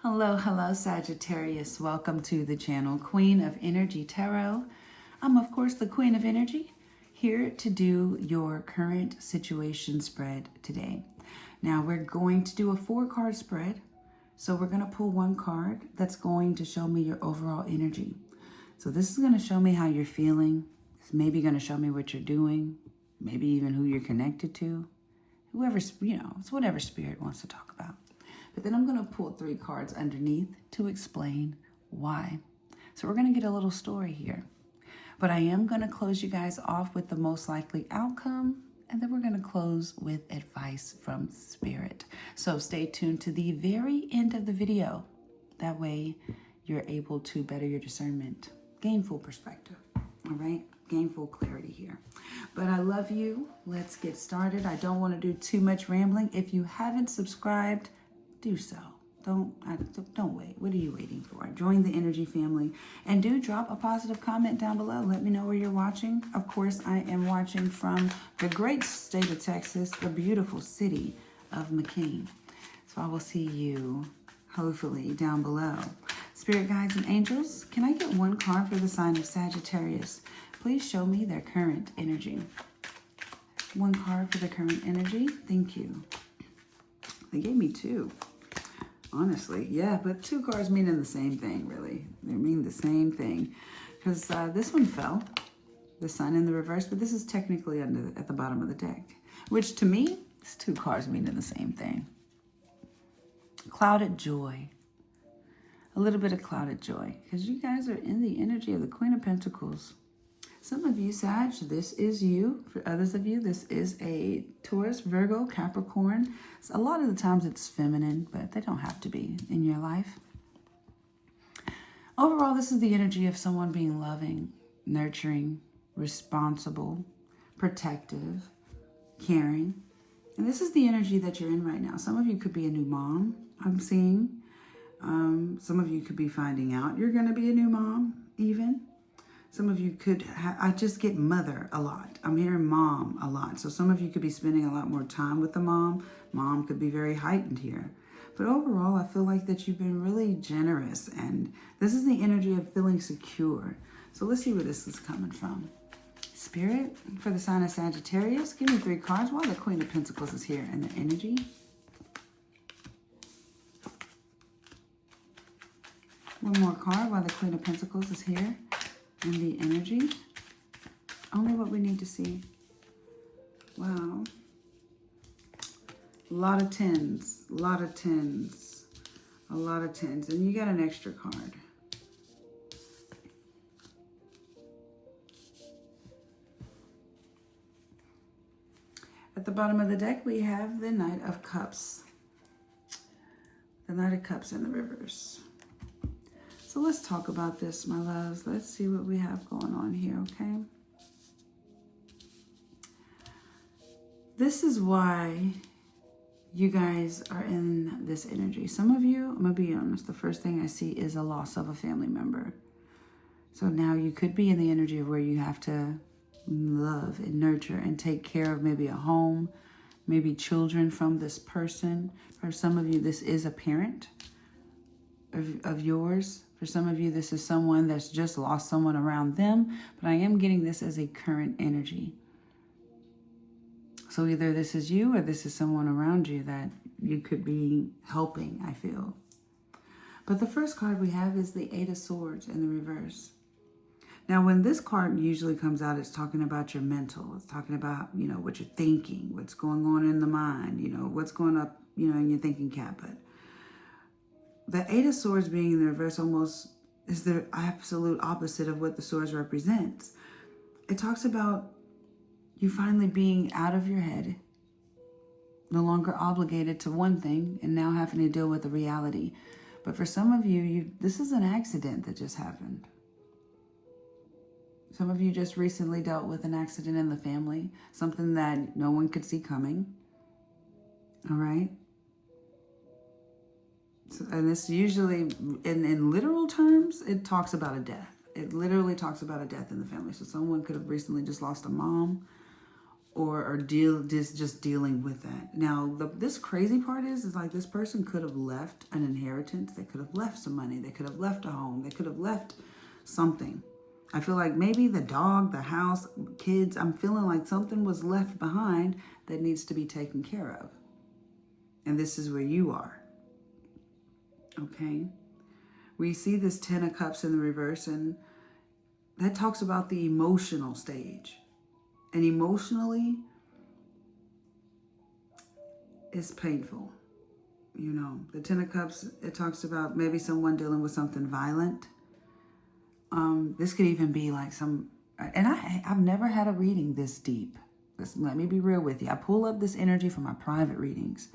Hello, hello, Sagittarius. Welcome to the channel, Queen of Energy Tarot. I'm, of course, the Queen of Energy, here to do your current situation spread today. Now, we're going to do a 4-card spread. So we're going to pull one card that's going to show me your overall energy. So this is going to show me how you're feeling. It's maybe going to show me what you're doing, maybe even who you're connected to. Whoever's, it's whatever spirit wants to talk about. But then I'm going to pull 3 cards underneath to explain why. So we're going to get a little story here. But I am going to close you guys off with the most likely outcome. And then we're going to close with advice from Spirit. So stay tuned to the very end of the video. That way you're able to better your discernment. Gain full perspective. All right? Gain full clarity here. But I love you. Let's get started. I don't want to do too much rambling. If you haven't subscribed, do so. Don't wait. What are you waiting for? Join the energy family and do drop a positive comment down below. Let me know where you're watching. Of course, I am watching from the great state of Texas, the beautiful city of McKean. So I will see you hopefully down below. Spirit guides and angels, can I get one card for the sign of Sagittarius? Please show me their current energy. One card for the current energy. Thank you. They gave me 2. Honestly, yeah, but 2 cards meaning the same thing, really. They mean the same thing. Because this one fell, the sun in the reverse, but this is technically at the bottom of the deck. Which to me, is 2 cards meaning the same thing. Clouded joy. A little bit of clouded joy. Because you guys are in the energy of the Queen of Pentacles. Some of you, Sag, this is you. For others of you, this is a Taurus, Virgo, Capricorn. So a lot of the times it's feminine, but they don't have to be in your life. Overall, this is the energy of someone being loving, nurturing, responsible, protective, caring. And this is the energy that you're in right now. Some of you could be a new mom, I'm seeing. Some of you could be finding out you're going to be a new mom, even. Some of you could, I just get mother a lot. I'm hearing mom a lot. So some of you could be spending a lot more time with the mom. Mom could be very heightened here. But overall, I feel like that you've been really generous. And this is the energy of feeling secure. So let's see where this is coming from. Spirit, for the sign of Sagittarius, give me 3 cards while the Queen of Pentacles is here and the energy. One more card while the Queen of Pentacles is here. And the energy, only what we need to see. Wow. A lot of 10s, a lot of 10s, a lot of 10s. And you got an extra card. At the bottom of the deck, we have the Knight of Cups. The Knight of Cups in the reverse. So let's talk about this, my loves. Let's see what we have going on here, okay? This is why you guys are in this energy. Some of you, I'm going to be honest, the first thing I see is a loss of a family member. So now you could be in the energy of where you have to love and nurture and take care of maybe a home, maybe children from this person. For some of you, this is a parent of yours. For some of you, this is someone that's just lost someone around them, but I am getting this as a current energy. So either this is you or this is someone around you that you could be helping, I feel. But the first card we have is the 8 of Swords in the reverse. Now, when this card usually comes out, it's talking about your mental. It's talking about, what you're thinking, what's going on in the mind, what's going up, in your thinking cap. But the 8 of Swords being in the reverse almost is the absolute opposite of what the swords represents. It talks about you finally being out of your head, no longer obligated to one thing, and now having to deal with the reality. But for some of you, this is an accident that just happened. Some of you just recently dealt with an accident in the family, something that no one could see coming. All right? And this usually, in literal terms, it talks about a death. It literally talks about a death in the family. So someone could have recently just lost a mom or just dealing with that. Now, this crazy part is like this person could have left an inheritance. They could have left some money. They could have left a home. They could have left something. I feel like maybe the dog, the house, kids, I'm feeling like something was left behind that needs to be taken care of. And this is where you are. Okay? We see this 10 of Cups in the reverse, and that talks about the emotional stage. And emotionally, it's painful. You know, the 10 of Cups, it talks about maybe someone dealing with something violent. This could even be like and I've never had a reading this deep. Let me be real with you. I pull up this energy for my private readings.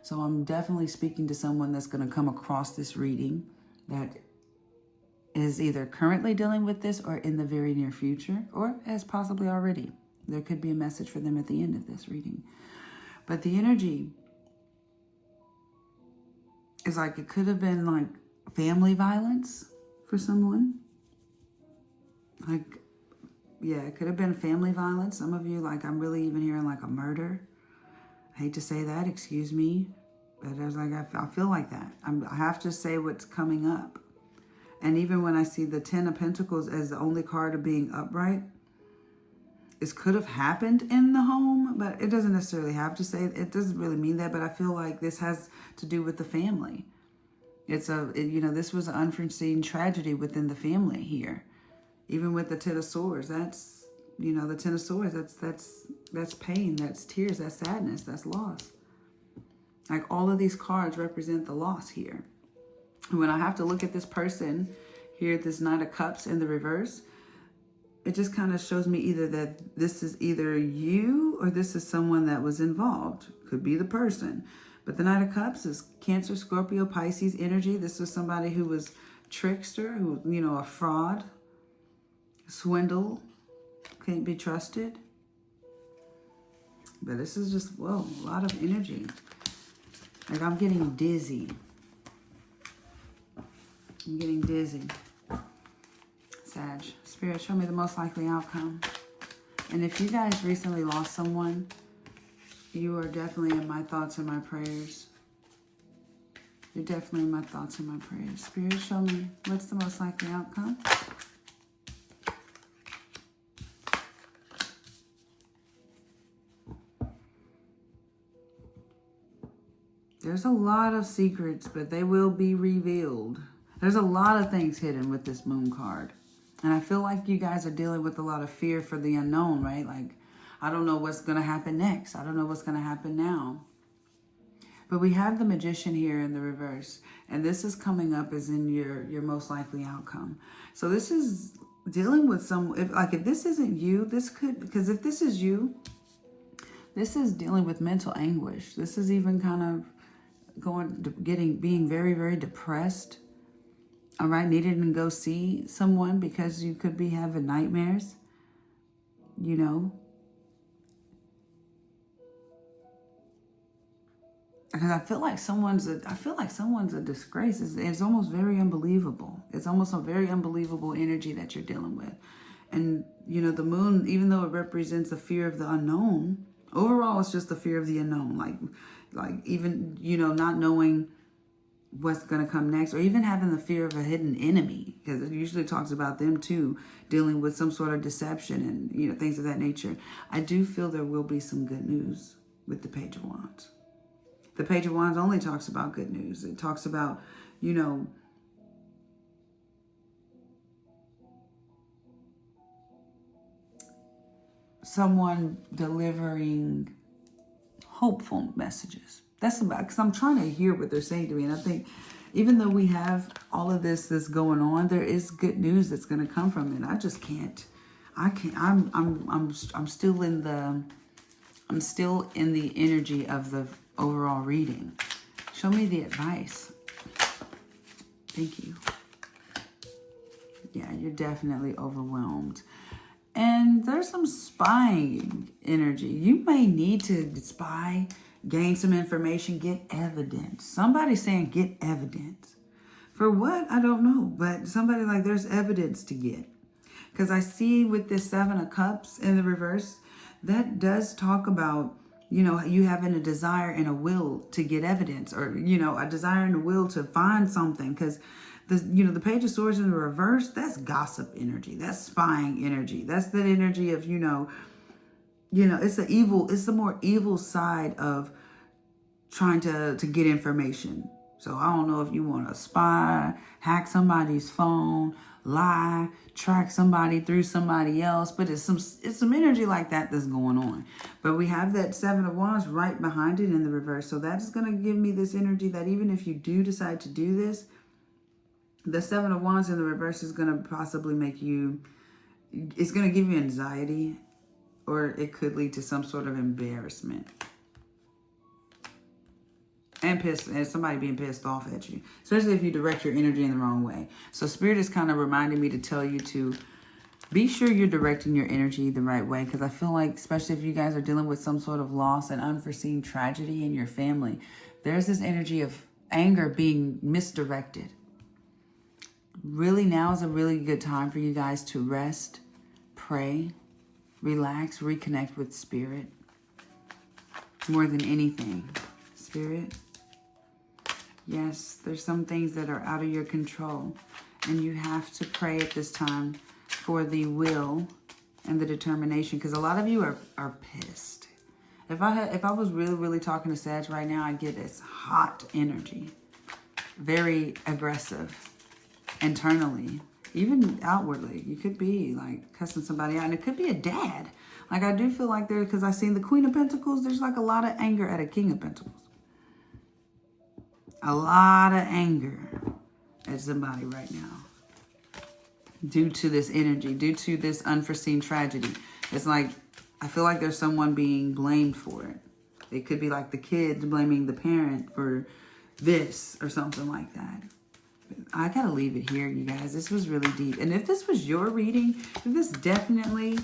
So I'm definitely speaking to someone that's going to come across this reading that is either currently dealing with this or in the very near future, or has possibly already. There could be a message for them at the end of this reading. But the energy is like, it could have been like family violence for someone. Like, yeah, it could have been family violence. Some of you, like, I'm really even hearing like a murder. I hate to say that, excuse me. But I was like, I feel like that. I have to say what's coming up. And even when I see the 10 of Pentacles as the only card of being upright, this could have happened in the home, but it doesn't necessarily have to say, it doesn't really mean that, but I feel like this has to do with the family. This was an unforeseen tragedy within the family here. Even with the 10 of Swords, that's, the 10 of Swords, that's pain, that's tears, that's sadness, that's loss. Like, all of these cards represent the loss here. When I have to look at this person here, this Knight of Cups in the reverse, it just kind of shows me either that this is either you or this is someone that was involved. Could be the person. But the Knight of Cups is Cancer, Scorpio, Pisces energy. This was somebody who was trickster, who, a fraud, swindle, can't be trusted. But this is just, whoa, a lot of energy. Like, I'm getting dizzy. I'm getting dizzy. Sag, Spirit, show me the most likely outcome. And if you guys recently lost someone, you are definitely in my thoughts and my prayers. You're definitely in my thoughts and my prayers. Spirit, show me what's the most likely outcome. There's a lot of secrets, but they will be revealed. There's a lot of things hidden with this Moon card. And I feel like you guys are dealing with a lot of fear for the unknown, right? Like, I don't know what's going to happen next. I don't know what's going to happen now. But we have the Magician here in the reverse. And this is coming up as in your most likely outcome. So this is dealing with if this isn't you, this could, because if this is you, this is dealing with mental anguish. This is even kind of being very, very depressed. All right, needing to go see someone because you could be having nightmares, Because I feel like someone's a disgrace. It's almost very unbelievable. It's almost a very unbelievable energy that you're dealing with. And, the Moon, even though it represents the fear of the unknown, overall it's just the fear of the unknown. Like even, not knowing what's going to come next, or even having the fear of a hidden enemy, because it usually talks about them too, dealing with some sort of deception and, things of that nature. I do feel there will be some good news with the Page of Wands. The Page of Wands only talks about good news. It talks about, someone delivering hopeful messages. That's about, because I'm trying to hear what they're saying to me. And I think even though we have all of this that's going on, there is good news that's going to come from it. I just can't. I'm still in the energy of the overall reading. Show me the advice. Thank you. Yeah, you're definitely overwhelmed. And there's some spying energy. You may need to spy, gain some information, get evidence. Somebody's saying get evidence. For what? I don't know. But somebody there's evidence to get. Because I see with this 7 of Cups in the reverse, that does talk about, you know, you having a desire and a will to get evidence, or, you know, a desire and a will to find something. Because the Page of Swords in the reverse, that's gossip energy. That's spying energy. That's the energy of, it's the more evil side of trying to get information. So I don't know if you want to spy, hack somebody's phone, lie, track somebody through somebody else, but it's some energy like that that's going on. But we have that Seven of Wands right behind it in the reverse. So that's going to give me this energy that even if you do decide to do this, the Seven of Wands in the reverse is going to possibly it's going to give you anxiety, or it could lead to some sort of embarrassment. And somebody being pissed off at you, especially if you direct your energy in the wrong way. So Spirit is kind of reminding me to tell you to be sure you're directing your energy the right way, because I feel like, especially if you guys are dealing with some sort of loss and unforeseen tragedy in your family, there's this energy of anger being misdirected. Really, now is a really good time for you guys to rest, pray, relax, reconnect with Spirit more than anything. Spirit. Yes, there's some things that are out of your control, and you have to pray at this time for the will and the determination, because a lot of you are pissed. If I was really, really talking to Sag right now, I'd get this hot energy, very aggressive internally, even outwardly. You could be like cussing somebody out, and it could be a dad. Like, I do feel like because I seen the Queen of Pentacles, there's like a lot of anger at a King of Pentacles. A lot of anger at somebody right now due to this energy, due to this unforeseen tragedy. It's like, I feel like there's someone being blamed for it. It could be like the kids blaming the parent for this or something like that. I gotta leave it here, you guys. This was really deep. And if this was your reading, if this definitely,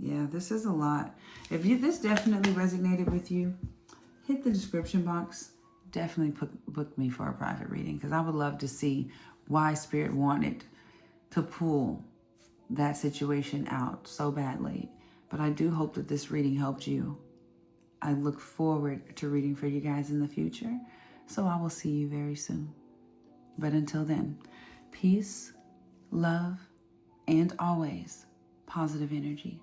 yeah, this is a lot. If this definitely resonated with you, hit the description box. Definitely book me for a private reading, because I would love to see why Spirit wanted to pull that situation out so badly. But I do hope that this reading helped you. I look forward to reading for you guys in the future. So I will see you very soon. But until then, peace, love, and always positive energy.